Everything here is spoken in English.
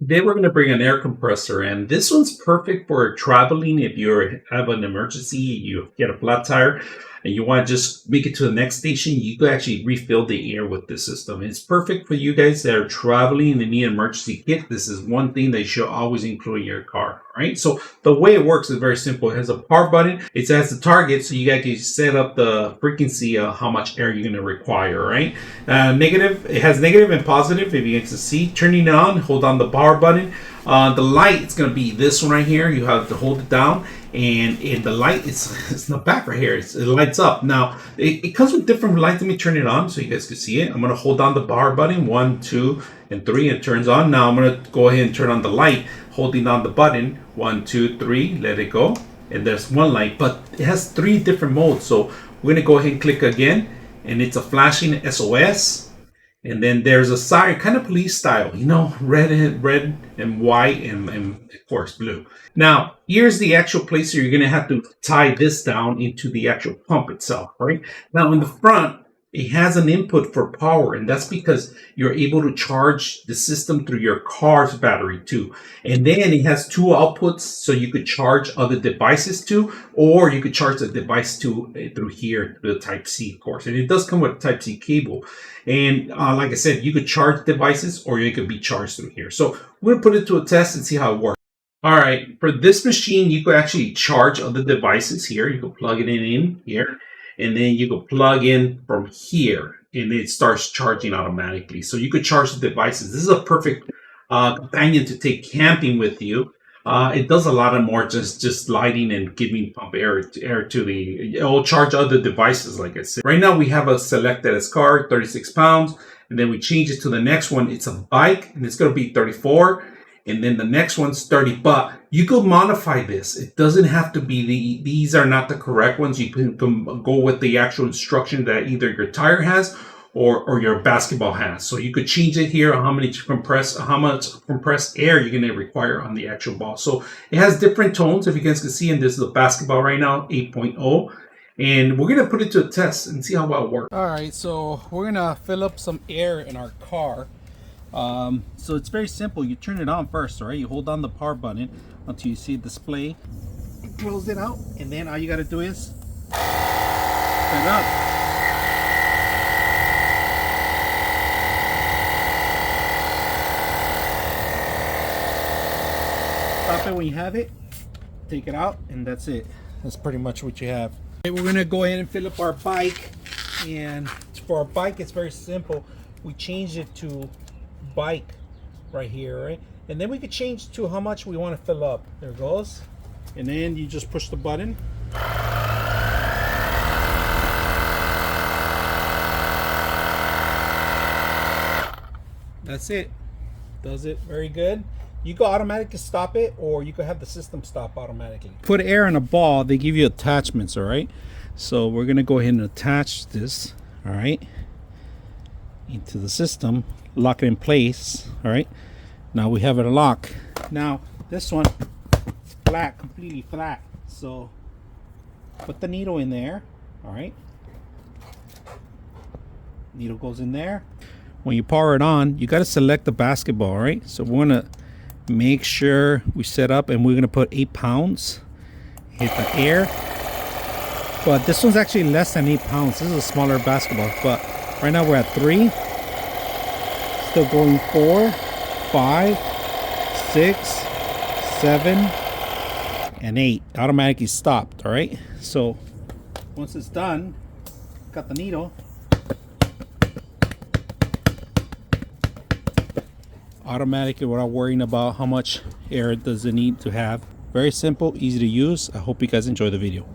Today we're going to bring an air compressor, and this one's perfect for traveling. If you have an emergency, you get a flat tire, and you want to just make it to the next station, you can actually refill the air with this system. It's perfect for you guys that are traveling and need an emergency kit. This is one thing that you should always include in your car. Right? So the way it works is very simple. It has a power button. It has the target, so you guys can set up the frequency of how much air you're going to require. Right? Negative. It has negative and positive. If you can see, turning it on, hold on the power button. The light, it's going to be this one right here. You have to hold it down, and in the light, it's in the back right here. It lights up. Now it comes with different lights. Let me turn it on so you guys can see it. I'm going to hold down the power button, 1, 2, and 3, and it turns on. Now I'm going to go ahead and turn on the light, holding down the button, 1, 2, 3, let it go, and there's one light, but it has 3 different modes. So we're going to go ahead and click again, and it's a flashing SOS. And then there's a siren, kind of police style, red and white, and of course blue. Now, here's the actual place where you're going to have to tie this down into the actual pump itself, right? Now, in the front, it has an input for power, and that's because you're able to charge the system through your car's battery too. And then it has 2 outputs, so you could charge other devices too, or you could charge the device through here, through the Type-C, of course. And it does come with a Type-C cable. And like I said, you could charge devices, or you could be charged through here. So we're going to put it to a test and see how it works. All right, for this machine, you could actually charge other devices here. You could plug it in here. And then you can plug in from here, and it starts charging automatically. So you could charge the devices. This is a perfect companion to take camping with you. It does a lot of more just lighting and giving pump air to the. It will charge other devices, like I said. Right now we have a selected as car, 36 pounds, and then we change it to the next one. It's a bike, and it's going to be 34. And then the next one's 30, but you could modify this. It doesn't have to be these are not the correct ones. You can go with the actual instruction that either your tire has or your basketball has. So you could change it here on how much compressed air you're going to require on the actual ball. So it has different tones. If you guys can see, and this is a basketball right now, 8.0. And we're going to put it to a test and see how well it works. All right, so we're going to fill up some air in our car. So it's very simple. You turn it on first, all right? You hold down the power button until you see it display. Close it out, and then all you got to do is turn it up. Stop it when you have it. Take it out, and that's it. That's pretty much what you have. Okay, we're gonna go ahead and fill up our bike, and for our bike, it's very simple. We changed it to bike right here, right? And then we could change to how much we want to fill up. There it goes. And then you just push the button. That's it. Does it very good. You can automatically stop it, or you could have the system stop automatically. Put air in a ball, they give you attachments, all right? So we're gonna go ahead and attach this, all right, into the system, lock it in place. All right, now we have it locked. Now this one is flat, completely flat, so put the needle in there. All right, needle goes in there. When you power it on, you got to select the basketball. All right, so we're gonna make sure we set up, and we're gonna put 8 pounds, hit the air. But this one's actually less than 8 pounds. This is a smaller basketball, but right now we're at 3. Still going 4, 5, 6, 7, and 8. Automatically stopped. All right. So once it's done, got the needle. Automatically, without worrying about how much air does it need to have. Very simple, easy to use. I hope you guys enjoy the video.